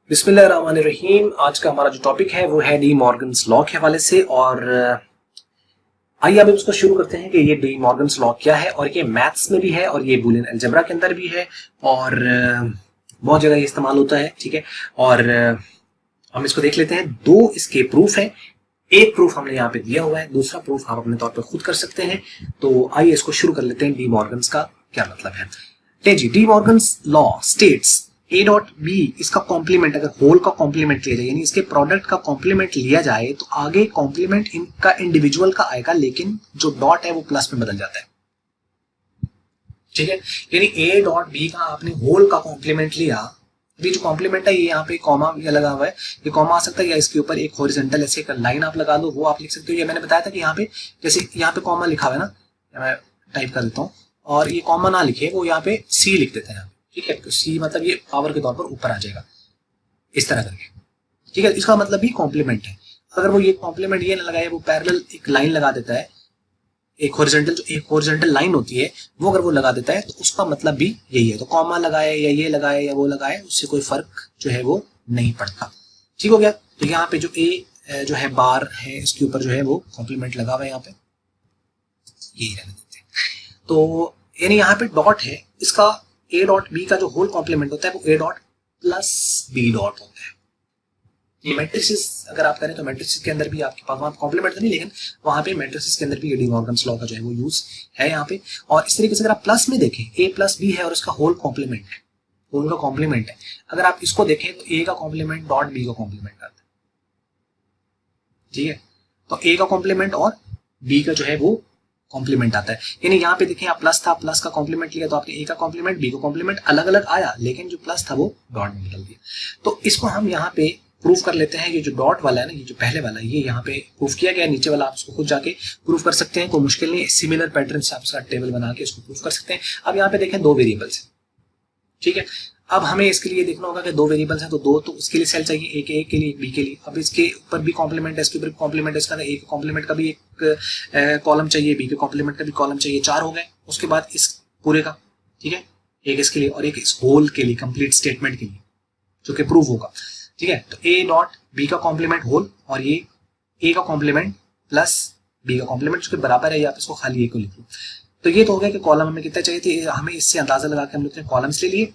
बिस्मिल्लाहिर्रहमानिर्रहीम। आज का हमारा जो टॉपिक है वो है डी मॉर्गन्स लॉ के हवाले से। और आइए अब इसको शुरू करते हैं कि ये डी मॉर्गन्स लॉ क्या है। और ये मैथ्स में भी है और ये बूलियन अलजेब्रा के अंदर भी है और बहुत जगह ये इस्तेमाल होता है। ठीक है, और हम इसको देख लेते हैं। दो इसके प्रूफ हैं। एक प्रूफ हमने यहाँ पे दिया हुआ है, दूसरा प्रूफ आप अपने तौर पर खुद कर सकते हैं। तो आइए इसको शुरू कर लेते हैं। डी मॉर्गन्स का क्या मतलब है। ले जी, De Morgan's law states A dot B, इसका कॉम्प्लीमेंट अगर होल का कॉम्प्लीमेंट लिया जाए यानी इसके प्रोडक्ट का कॉम्प्लीमेंट लिया जाए तो आगे कॉम्प्लीमेंट इनका इंडिविजुअल का आएगा, लेकिन जो डॉट है वो प्लस में बदल जाता है। ठीक है, यानी ए डॉट बी का आपने होल का कॉम्प्लीमेंट लिया, अभी जो कॉम्प्लीमेंट है ये यहाँ पे कॉमा लगा हुआ है, ये कॉमा आ सकता है या इसके ऊपर एक हॉरिजॉन्टल ऐसे एक लाइन आप लगा दो, वो आप लिख सकते हो। ये मैंने बताया था कि यहाँ पे जैसे यहाँ पे कॉमा लिखा हुआ है ना, मैं टाइप कर देता हूँ और ये कॉमा ना लिखे, वो यहाँ पे सी लिख देते हैं। ठीक है, तो सी मतलब ये पावर के तौर पर ऊपर आ जाएगा इस तरह करके। ठीक है, इसका मतलब भी कॉम्प्लीमेंट है। अगर वो ये कॉम्प्लीमेंट ये ना लगाए, वो पैरेलल एक लाइन लगा देता है, एक हॉरिजॉन्टल लाइन होती है, वो अगर वो लगा देता है तो उसका मतलब भी यही है। तो कॉमा लगाए या ये लगाए या वो लगाए, उससे कोई फर्क जो है वो नहीं पड़ता। ठीक हो गया। तो यहाँ पे जो ए जो है बार है, इसके ऊपर जो है वो कॉम्प्लीमेंट लगा हुआ है, यहाँ पे यही रहने देते हैं। तो यानी यहाँ पे डॉट है, इसका ए डॉट बी का जो होल कॉम्प्लीमेंट होता है वो A dot plus B dot होता है। ये मैट्रिसेस अगर आप करें तो मैट्रिसेस के अंदर भी आपके पास वहां कॉम्प्लीमेंट तो नहीं, लेकिन वहां पे मैट्रिसेस के अंदर भी डी मॉर्गन्स लॉ का जो है वो यूज है यहाँ पे। और इस तरीके से अगर आप प्लस में देखें, ए प्लस बी है और इसका होल कॉम्प्लीमेंट है, होल का कॉम्प्लीमेंट है, अगर आप इसको देखें तो ए का कॉम्प्लीमेंट डॉट बी का कॉम्प्लीमेंट आता है। ठीक है, तो ए का कॉम्प्लीमेंट और बी का जो है वो कॉम्प्लीमेंट आता है। यानी यहाँ पे देखें, आप प्लस था, प्लस का कॉम्प्लीमेंट लिया तो आपने ए का कॉम्प्लीमेंट बी का कॉम्प्लीमेंट अलग अलग आया, लेकिन जो प्लस था वो डॉट में बदल दिया। तो इसको हम यहाँ पे प्रूफ कर लेते हैं। ये जो डॉट वाला है ना, ये जो पहले वाला है, ये यहाँ पे प्रूफ किया गया। नीचे वाला आप इसको खुद जाके प्रूफ कर सकते हैं, कोई मुश्किल नहीं है। सिमिलर पैटर्न से आप इसका टेबल बना के इसको प्रूफ कर सकते हैं। अब यहाँ पे देखें दो वेरिएबल्स है। ठीक है, अब हमें इसके लिए देखना होगा कि दो वेरिएबल्स हैं तो दो तो उसके लिए सेल चाहिए, एक ए के लिए एक बी के लिए। अब इसके ऊपर भी कॉम्प्लीमेंट है, इसके ऊपर कॉम्प्लीमेंट है, इसका ए के कॉम्प्लीमेंट का भी एक कॉलम चाहिए, बी के कॉम्प्लीमेंट का भी कॉलम चाहिए। चार हो गए। उसके बाद इस पूरे का, ठीक है, एक इसके लिए और एक इस होल के लिए, कंप्लीट स्टेटमेंट के लिए जो कि प्रूव होगा। ठीक है, तो ए डॉट बी का कॉम्प्लीमेंट होल और ये ए का कॉम्प्लीमेंट प्लस बी का कॉम्प्लीमेंट जो कि बराबर है, या आप इसको खाली ए को लिख लो। तो ये तो हो गया कि कॉलम हमें कितना चाहिए थे, हमें इससे अंदाजा लगा के हम लोग ने कॉलम्स ले लिए,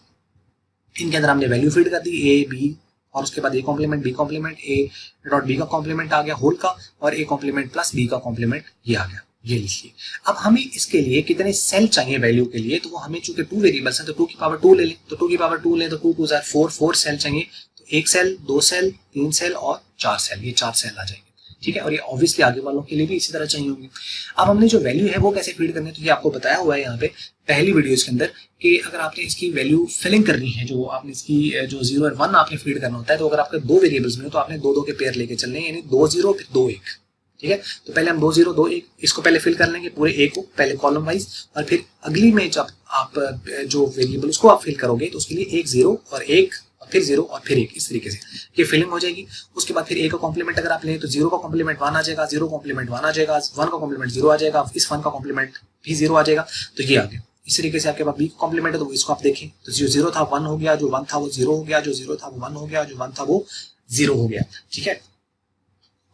इनके अंदर हमने वैल्यू फीड कर दी ए बी, और उसके बाद A complement B complement, A dot B का कॉम्प्लीमेंट आ गया होल का, और ए कॉम्प्लीमेंट प्लस बी का कॉम्प्लीमेंट ये आ गया, ये लिखिए। अब हमें इसके लिए कितने सेल चाहिए वैल्यू के लिए, तो वो हमें चूंकि टू वेरिएबल्स हैं तो 2 की पावर 2 ले लें। तो 2 की पावर 2 लें तो 2 2 4 4 सेल चाहिए। तो एक सेल, दो सेल, तीन सेल और चार सेल, ये चार सेल आ जाएंगे। ठीक है, और ये ऑब्वियसली आगे वालों के लिए भी इसी तरह चाहिए होंगे। अब हमने जो वैल्यू है वो कैसे फीड करनी है, तो ये आपको बताया हुआ है यहाँ पे पहली वीडियोस के अंदर कि अगर आपने इसकी वैल्यू फिलिंग करनी है, जो आपने इसकी जो 0 और 1 आपने फीड करना होता है, तो अगर आपके दो वेरिएबल्स में हो तो आपने दो दो के पेयर लेके चलने हैं, यानी 2 0 फिर 2 1। ठीक है, तो पहले हम 2 0 2 1 इसको पहले फिल कर लेंगे पूरे ए को पहले कॉलम वाइज, और फिर अगली में जब आप जो वेरिएबल उसको आप फिल करोगे तो उसके लिए 1 0 और 1 फिर 0 और फिर 1, इस तरीके से ये फिलिंग हो जाएगी। उसके बाद फिर ए का कॉम्प्लीमेंट अगर आप लें तो 0 का कॉम्प्लीमेंट 1 आ जाएगा, 0 कॉम्प्लीमेंट 1 आ जाएगा, 1 का कॉम्प्लीमेंट 0 आ जाएगा, इस 1 का कॉम्प्लीमेंट भी 0 आ जाएगा, तो ये आ गया। इस तरीके से आपके पास बी का कॉम्प्लीमेंट है तो इसको आप देखें तो जो 0 था 1 हो गया, जो 1 था वो 0 हो गया, जो 0 था वो 1 हो गया, जो 1 था वो 0 हो गया। ठीक है,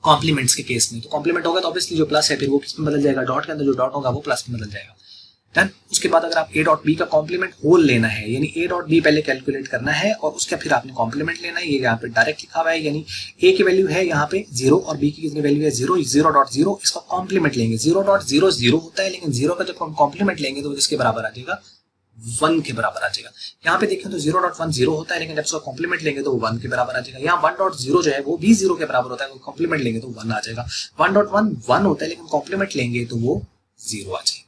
कॉम्प्लीमेंट्स के केस में तो कॉम्प्लीमेंट होगा तो ऑब्वियसली जो प्लस है फिर वो किस में बदल जाएगा, डॉट के अंदर जो डॉट होगा वो प्लस में बदल जाएगा। डन। उसके बाद अगर आप ए डॉट बी का कॉम्प्लीमेंट होल लेना है, यानी ए डॉट बी पहले कैलकुलेट करना है और उसका फिर आपने कॉम्प्लीमेंट लेना है, ये यहाँ पे डायरेक्ट लिखा हुआ है, यानी ए की वैल्यू है यहाँ पे 0 और बी की कितनी वैल्यू है 0, 0.0, इसका कॉम्प्लीमेंट लेंगे। 0.0 0 होता है, लेकिन 0 का जब हम कॉम्प्लीमेंट लेंगे तो इसके बराबर आ जाएगा 1 के बराबर आ जाएगा। यहाँ पे देखें तो 0.1 0 होता है, लेकिन जब उसका कॉम्प्लीमेंट लेंगे तो 1 के बराबर आ जाएगा। यहाँ 1.0 जो है वो भी 0 के बराबर होता है, कॉम्प्लीमेंट लेंगे तो 1 आ जाएगा। 1.1 1 होता है, लेकिन कॉम्प्लीमेंट लेंगे तो वो 0 आ जाएगा।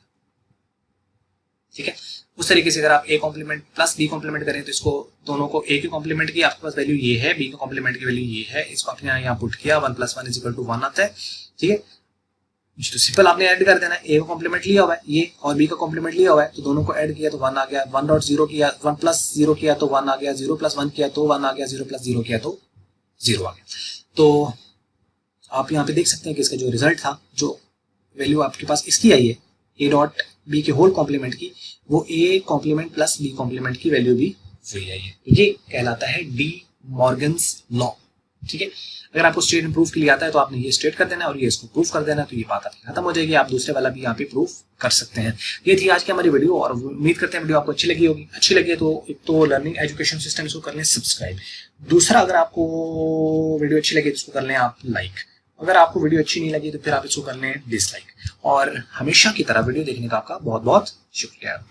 ठीक है, उस तरीके से अगर आप A complement plus B complement करें तो इसको दोनों को ए के कॉम्प्लीमेंट की आपके पास वैल्यू ये है, बी के कॉम्प्लीमेंट की वैल्यू ये है, इसको आपने यहाँ पुट किया 1 + 1 = 1 आता है। ठीक है, तो सिंपल आपने ऐड कर देना है, ए का कॉम्प्लीमेंट लिया हुआ है ये और बी का कॉम्प्लीमेंट लिया हुआ है, तो दोनों को ऐड किया तो 1 आ गया। 1.0 किया, 1 + 0 किया तो 1 आ गया, 0 + 1 किया तो 1 आ गया, 0 + 0 किया तो 0 आ गया। तो आप यहाँ पे देख सकते हैं कि इसका जो रिजल्ट था, जो वैल्यू आपके पास इसकी आई है ए डॉट बी के होल कॉम्प्लीमेंट की, वो A complement plus B complement की वैल्यू भी वही आई है। ये कहलाता है डी मॉर्गन्स लॉ। ठीक है, अगर आपको स्टेट एंड प्रूफ के लिए आता है तो आपने ये स्टेट कर देना है और ये इसको प्रूफ कर देना है, तो ये बात आपकी खत्म हो जाएगी, आप दूसरे वाला भी यहाँ पे प्रूफ कर सकते हैं। ये थी आज की हमारी वीडियो और उम्मीद करते हैं वीडियो आपको अच्छी लगी होगी। अच्छी लगी है तो एक तो लर्निंग एजुकेशन सिस्टम इसको कर लें सब्सक्राइब, दूसरा अगर आपको वीडियो अच्छी लगी तो इसको कर लें आप लाइक, अगर आपको वीडियो अच्छी नहीं लगी तो फिर आप इसको कर लें डिसलाइक। और हमेशा की तरह वीडियो देखने का आपका बहुत बहुत शुक्रिया।